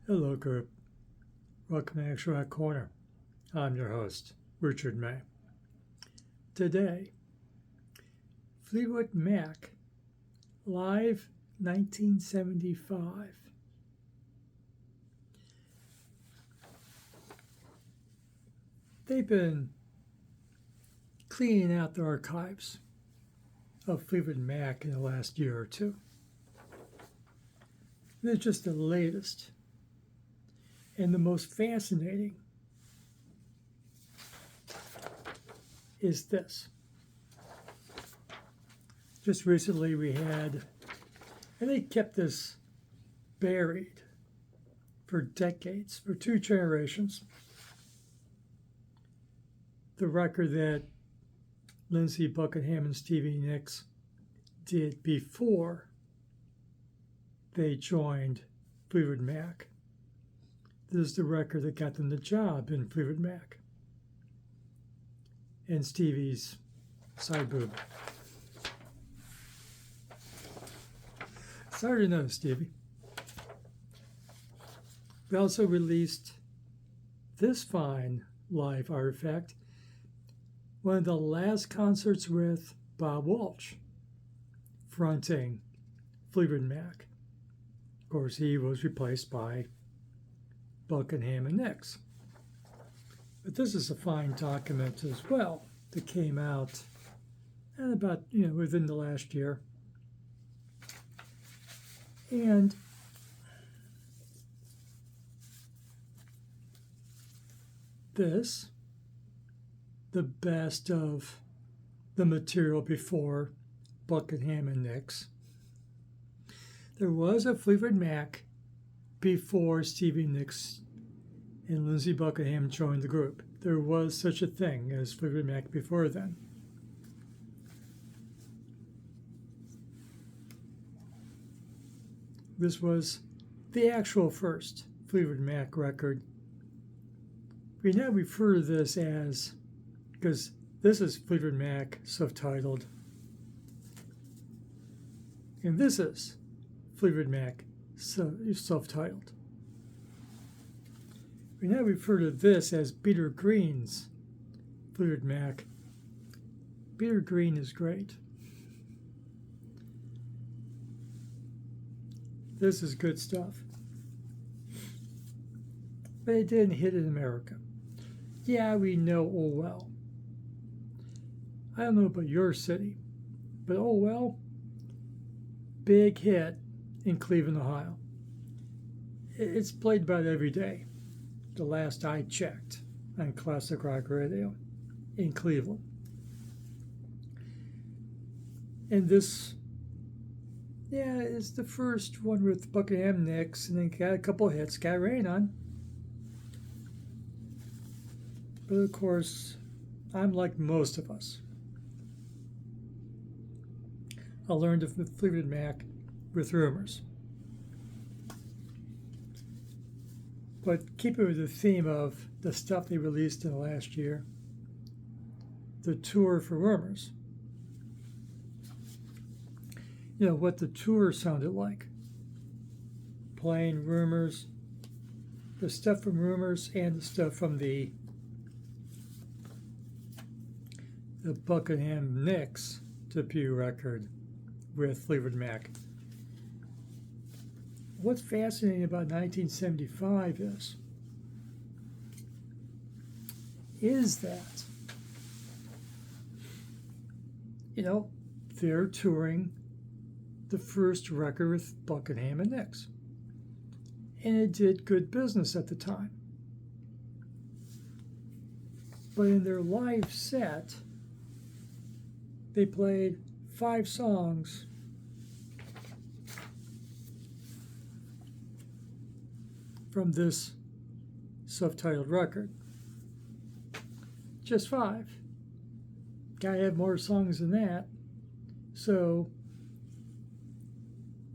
Hello, group. Welcome to Extract Corner. I'm your host, Richard May. Today, Fleetwood Mac, live 1975. They've been cleaning out the archives of Fleetwood Mac in the last year or two. They're just the latest and the most fascinating is this. Just recently we had, and they kept this buried for decades, for two generations, the record that Lindsay, Buckingham, and Stevie Nicks did before they joined Fleetwood Mac. This is the record that got them the job in Fleetwood Mac. And Stevie's side boob. Sorry to know, Stevie. We also released this fine live artifact, one of the last concerts with Bob Walsh, fronting Fleetwood Mac. Of course, he was replaced by Buckingham and Nicks. But this is a fine document as well that came out and about, within the last year. And this, the best of the material before Buckingham and Nicks. There was a Fleetwood Mac before Stevie Nicks and Lindsay Buckingham joined the group. There was such a thing as Fleetwood Mac before then. This was the actual first Fleetwood Mac record. We now refer to this as, because this is Fleetwood Mac self-titled, and this is Fleetwood Mac self-titled. We now refer to this as Peter Green's Fleetwood Mac. Peter Green is great. This is good stuff. But it didn't hit in America. Yeah, we know Oh Well. I don't know about your city, but Oh Well, big hit in Cleveland, Ohio. It's played about every day, the last I checked, on classic rock radio in Cleveland. And this, is the first one with Buckingham Nicks, and then got a couple hits, got Rain On. But of course, I'm like most of us. I learned of Fleetwood Mac with rumors. But keeping with the theme of the stuff they released in the last year, the tour for Rumors. What the tour sounded like. Playing Rumors, the stuff from Rumors, and the stuff from the Buckingham Nicks debut record with Fleetwood Mac. What's fascinating about 1975 is that, they're touring the first record with Buckingham and Nicks. And it did good business at the time. But in their live set, they played 5 songs from this self-titled record. Just 5. Gotta have more songs than that. So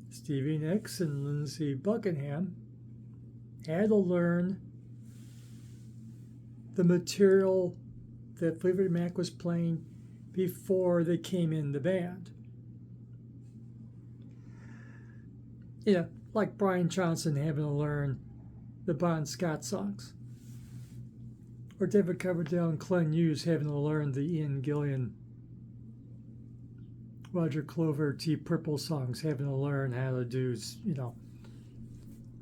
Stevie Nicks and Lindsay Buckingham had to learn the material that Fleetwood Mac was playing before they came in the band. Like Brian Johnson having to learn the Bon Scott songs. Or David Coverdale and Glenn Hughes having to learn the Ian Gillan, Roger Clover, Deep Purple songs, having to learn how to do,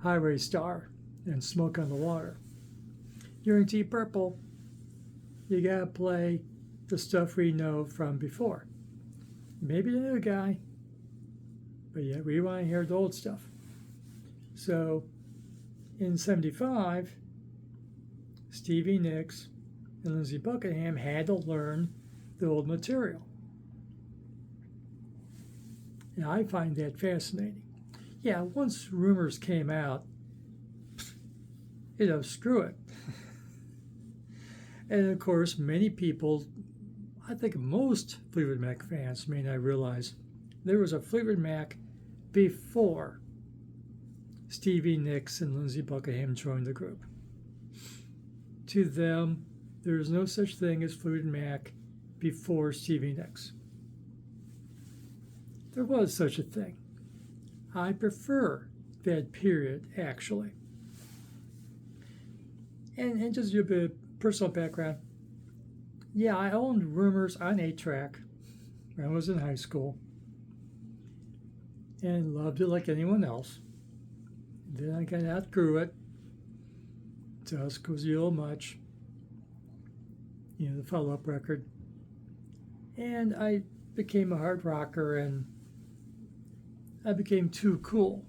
Highway Star and Smoke on the Water. During Deep Purple, you gotta play the stuff we know from before. Maybe the new guy, but yeah, we want to hear the old stuff. So in 75, Stevie Nicks and Lindsay Buckingham had to learn the old material. And I find that fascinating. Yeah, once rumors came out, screw it. And of course, many people, I think most Fleetwood Mac fans may not realize there was a Fleetwood Mac before Stevie Nicks and Lindsay Buckingham joined the group. To them, there is no such thing as Fleetwood Mac before Stevie Nicks. There was such a thing. I prefer that period, actually. And just a bit of personal background. Yeah, I owned Rumors on 8-track when I was in high school and loved it like anyone else. Then I kind of outgrew it. Dusk was a little much. The follow-up record. And I became a hard rocker, and I became too cool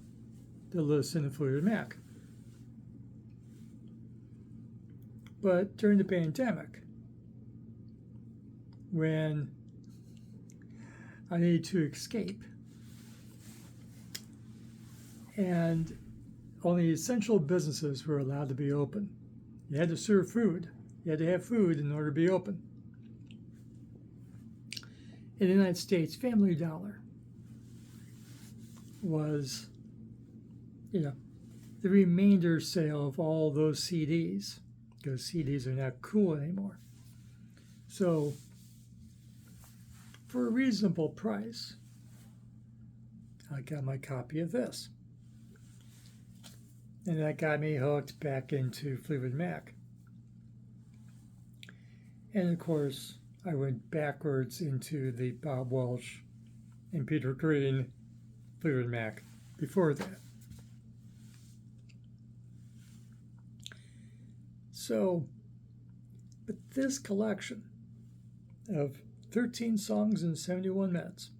to listen to Fleetwood Mac. But during the pandemic, when I needed to escape, and only essential businesses were allowed to be open. You had to serve food. You had to have food in order to be open. In the United States, Family Dollar was, the remainder sale of all those CDs, because CDs are not cool anymore. So, for a reasonable price, I got my copy of this. And that got me hooked back into Fleetwood Mac. And of course, I went backwards into the Bob Welch and Peter Green Fleetwood Mac before that. So, but this collection of 13 songs in 71 minutes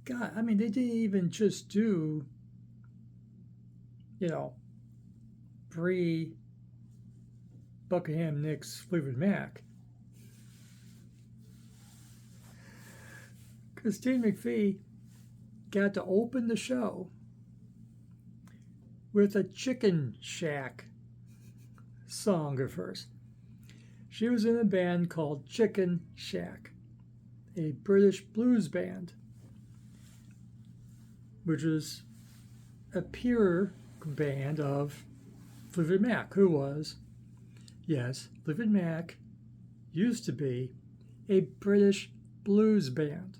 God, I mean, they didn't even just do, pre-Buckingham Nicks Fleetwood Mac. Christine McVie got to open the show with a Chicken Shack song of hers. She was in a band called Chicken Shack, a British blues band, which was a peer band of Fleetwood Mac, who was, yes, Fleetwood Mac used to be a British blues band.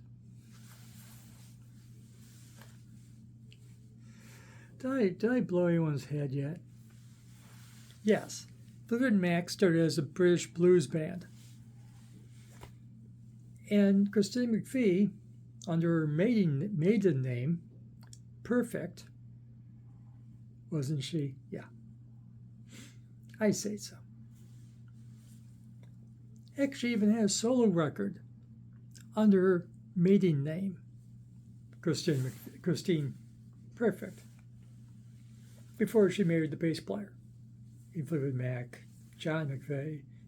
Did I blow anyone's head yet? Yes, Fleetwood Mac started as a British blues band. And Christine McVie, under her maiden name, Perfect, wasn't she? Yeah. I say so. Actually even had a solo record under her maiden name, Christine Perfect, before she married the bass player in Fleetwood Mac, John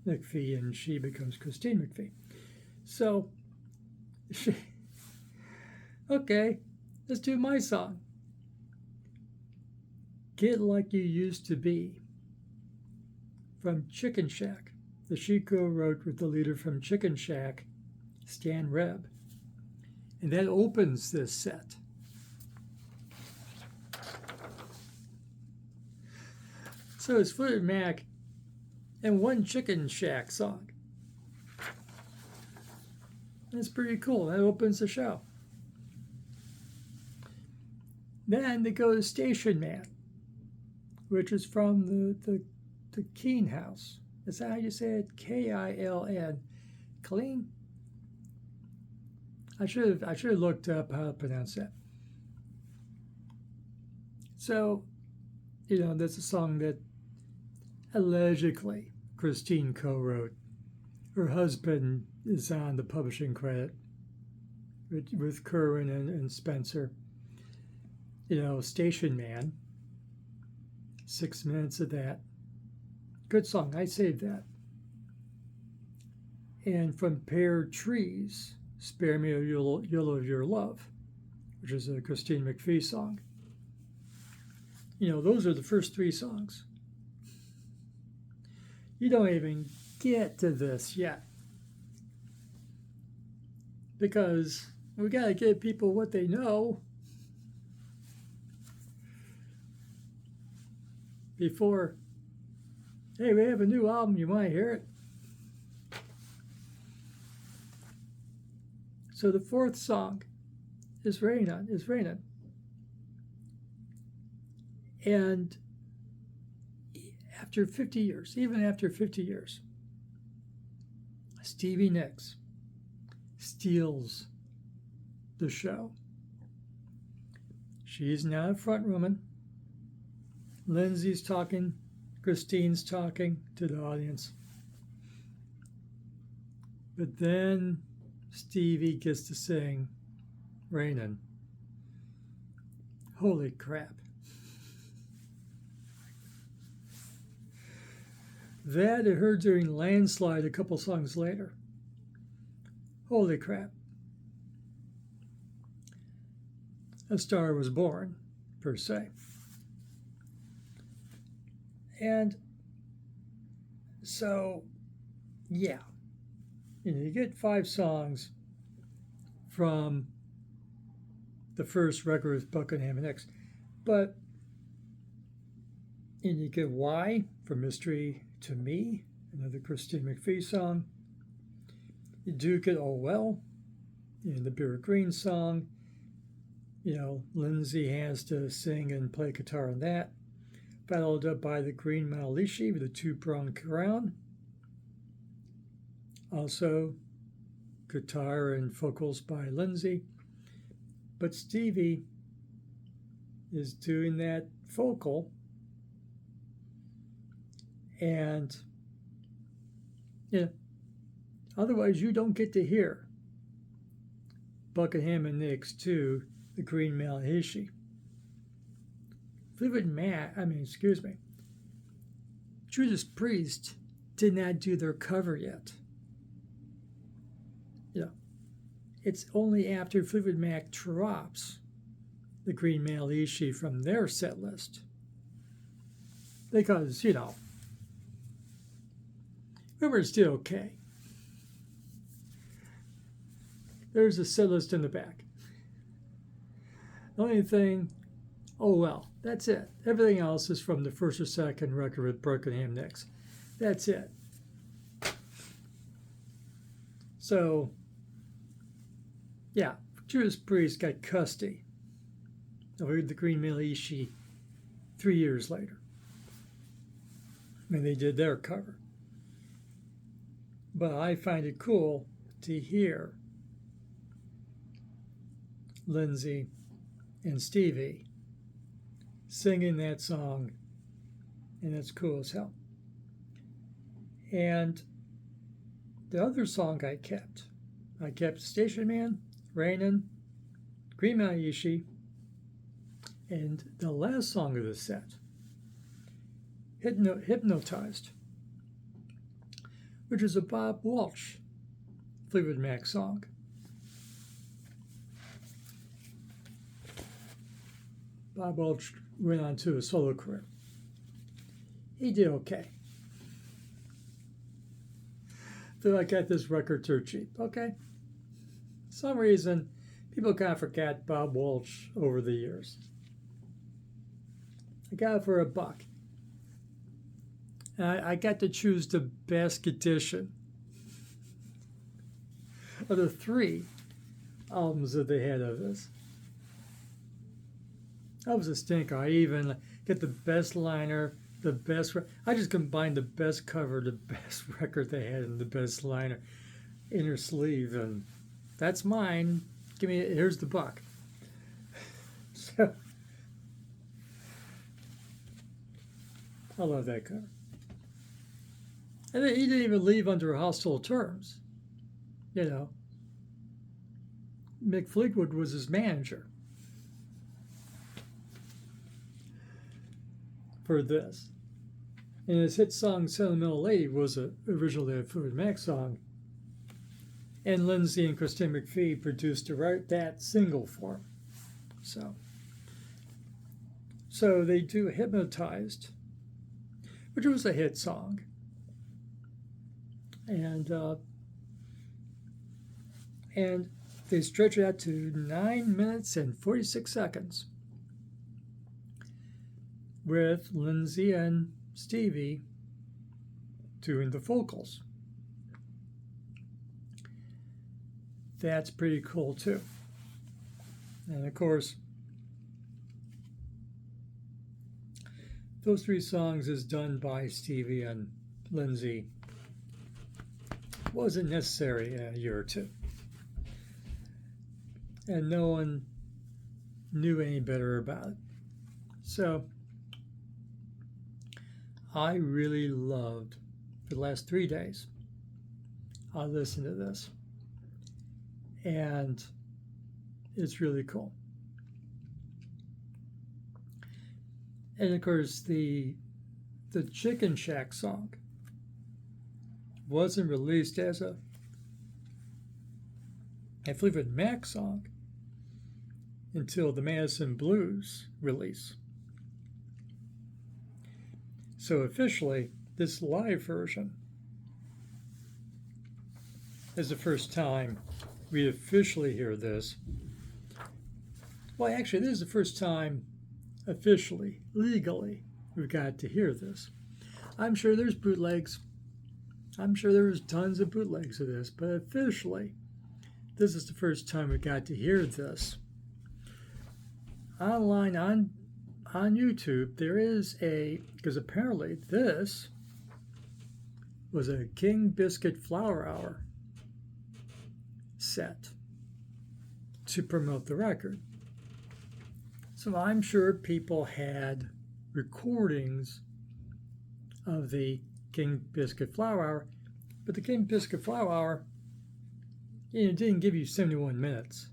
McVie, and she becomes Christine McVie. So, okay, let's do my song. Get Like You Used to Be, from Chicken Shack, that she co-wrote with the leader from Chicken Shack, Stan Reb. And that opens this set. So it's Fleetwood Mac and one Chicken Shack song. That's pretty cool. That opens the show. Then they go to Station Man, which is from the Keen House. Is that how you say it? Kiln. Clean? I should have looked up how to pronounce that. So, that's a song that allegedly Christine co-wrote. Her husband is on the publishing credit with Kerwin and Spencer. Station Man. 6 minutes of that. Good song. I saved that. And from Pear Trees, Spare Me a Yellow of Your Love, which is a Christine McVie song. Those are the first 3 songs. You don't even get to this yet. Because we got to give people what they know before, hey, we have a new album, you want to hear it? So the 4th song is Rainin'. And after 50 years, even after 50 years, Stevie Nicks steals the show. She's now a front woman. Lindsay's talking, Christine's talking to the audience. But then Stevie gets to sing Rainin'. Holy crap. That I heard during Landslide a couple songs later. Holy crap. A star was born, per se. And so, yeah. You get 5 songs from the first record with Buckingham and X. But you get Why from Mystery to Me, another Christine McVie song. You do get Oh Well, the Beer Green song. Lindsay has to sing and play guitar on that. Followed up by the Green Mahalishi with a 2-pronged crown. Also, guitar and vocals by Lindsay. But Stevie is doing that vocal. And, otherwise you don't get to hear Buckingham and Nicks to the Green Mahalishi. Fleetwood Mac, Judas Priest did not do their cover yet. It's only after Fleetwood Mac drops the Green Mahalishi from their set list. Because, remember, still okay. There's a set list in the back. The only thing, Oh Well, that's it. Everything else is from the first or second record with Buckingham Nicks. That's it. So, yeah, Judas Priest got custody of the Green Mahalishi 3 years later. And they did their cover. But I find it cool to hear Lindsay and Stevie singing that song, and it's cool as hell. And the other song I kept Station Man, Rainin', Green Mahalishi, and the last song of the set, Hypnotized, which is a Bob Walsh Fleetwood Mac song. Bob Walsh went on to a solo career. He did okay. So I got this record dirt cheap. Okay. For some reason, people kind of forget Bob Walsh over the years. I got it for $1. And I got to choose the best edition of the 3 albums that they had of this. That was a stinker. I even get the best liner, I just combined the best cover, the best record they had, and the best liner, inner sleeve, and that's mine. Here's the buck. So, I love that cover. And then he didn't even leave under hostile terms. You know, Mick Fleetwood was his manager for this. And his hit song, Sentimental Lady, was originally a Fleetwood Mac song. And Lindsay and Christine McVie produced that single for him. So they do Hypnotized, which was a hit song. And they stretch it out to 9 minutes and 46 seconds with Lindsay and Stevie doing the vocals. That's pretty cool too. And of course, those 3 songs is done by Stevie and Lindsay. Wasn't necessary a year or 2. And no one knew any better about it. So I really loved, for the last 3 days, I listened to this. And it's really cool. And of course, the Chicken Shack song wasn't released as a Fleetwood Mac song until the Madison Blues release. So officially, this live version is the first time we officially hear this. Well, actually, this is the first time officially, legally, we've got to hear this. I'm sure there's bootlegs. I'm sure there was tons of bootlegs of this, but officially, this is the first time we got to hear this. Online on YouTube, there is because apparently this was a King Biscuit Flower Hour set to promote the record. So I'm sure people had recordings of the King Biscuit Flower Hour, but the King Biscuit Flower Hour, didn't give you 71 minutes.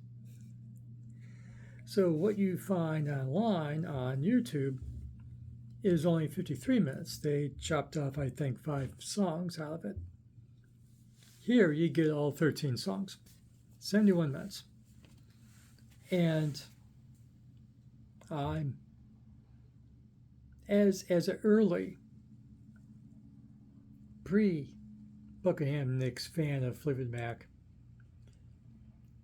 So what you find online on YouTube is only 53 minutes. They chopped off, I think, 5 songs out of it. Here you get all 13 songs, 71 minutes. And I'm, as an early pre-Buckingham Nicks fan of Fleetwood Mac,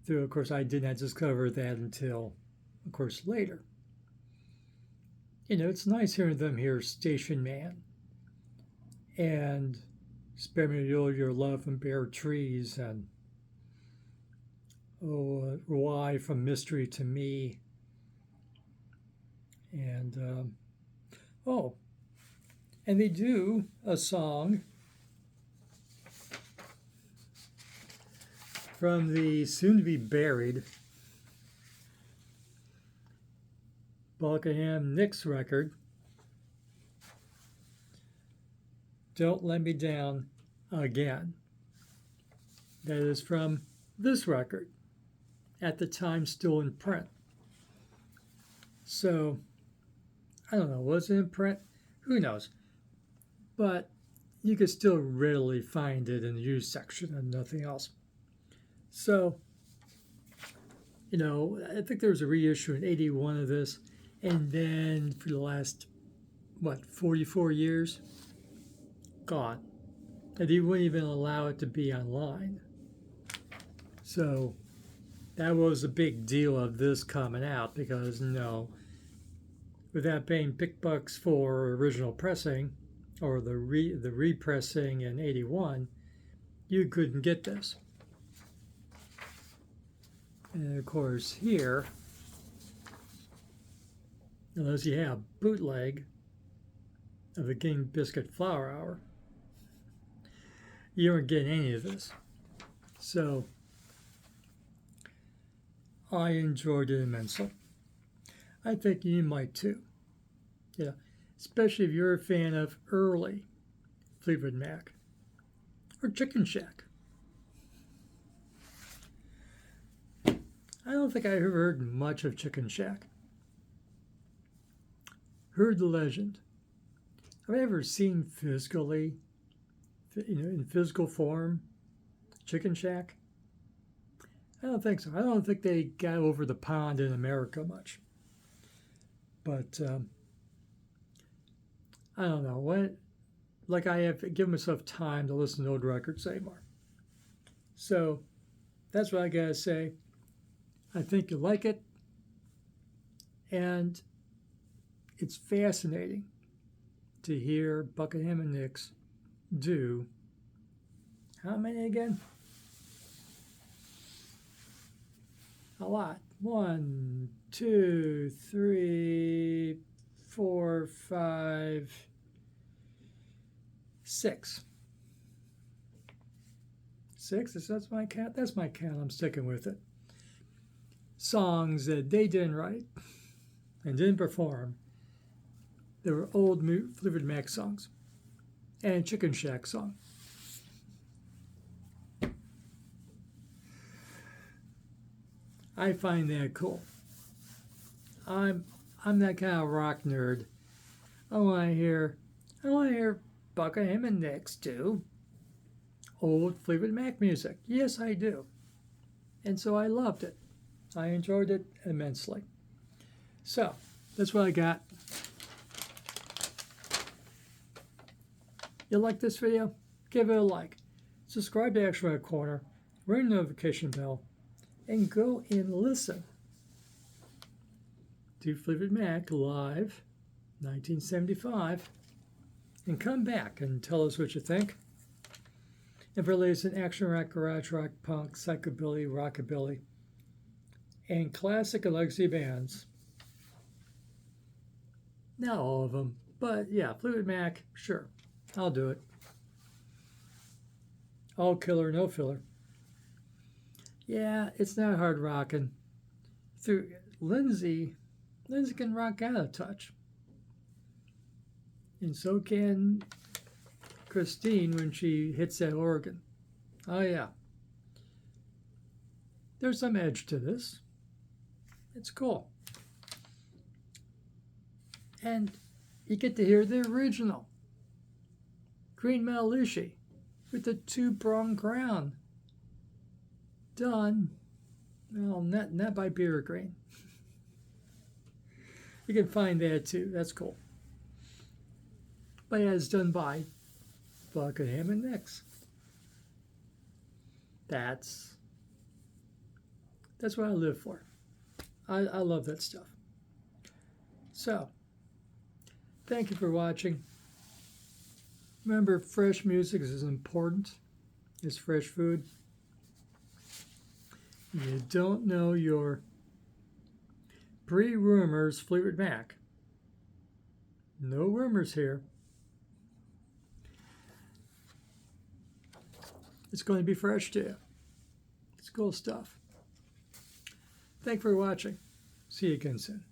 though of course I did not discover that until, of course, later. It's nice hearing them hear Station Man and Spare Me Your Love from Bare Trees and Why from Mystery to Me. And, and they do a song from the soon-to-be buried Buckingham Nicks record, Don't Let Me Down Again. That is from this record, at the time still in print. So, I don't know, was it in print? Who knows? But you could still readily find it in the used section and nothing else. So, I think there was a reissue in 81 of this, and then for the last, 44 years? Gone. And he wouldn't even allow it to be online. So, that was a big deal of this coming out, because without paying big bucks for original pressing, or the repressing in 81, you couldn't get this. And of course here, unless you have bootleg of a King Biscuit Flower Hour, you aren't getting any of this. So I enjoyed it immensely. I think you might too. Yeah, especially if you're a fan of early Fleetwood Mac or Chicken Shack. I don't think I ever heard much of Chicken Shack. Heard the legend. Have I ever seen physically, in physical form, Chicken Shack? I don't think so. I don't think they got over the pond in America much. But I don't know. I have to give myself time to listen to old records anymore. So that's what I gotta say. I think you like it. And it's fascinating to hear Buckingham and Nix do how many again? A lot. 1, 2, 3, 4, 5, 6. 6? That's my count. That's my count. I'm sticking with it. Songs that they didn't write and didn't perform. They were old Fleetwood Mac songs and Chicken Shack song. I find that cool. I'm that kind of rock nerd. I want to hear Buckingham and Nix do old Fleetwood Mac music. Yes, I do. And so I loved it. I enjoyed it immensely. So that's what I got. You like this video? Give it a like. Subscribe to Action Right Corner. Ring the notification bell. And go and listen to Fleetwood Mac live 1975. And come back and tell us what you think. And for latest in action rock, garage rock, punk, psychobilly, rockabilly, and classic and legacy bands. Not all of them, but yeah, Fleetwood Mac, sure, I'll do it. All killer, no filler. Yeah, it's not hard rocking. Through Lindsay can rock out of touch. And so can Christine when she hits that organ. Oh yeah. There's some edge to this. It's cool. And you get to hear the original Green Metal-Ishi with the 2-prong crown. Done. Well, not by Beer Green. You can find that too. That's cool. But yeah, it's done by Buckingham and Nix. That's what I live for. I love that stuff. So, thank you for watching. Remember, fresh music is as important as fresh food. You don't know your pre-rumors Fleetwood Mac. No rumors here. It's going to be fresh to you. It's cool stuff. Thanks for watching. See you again soon.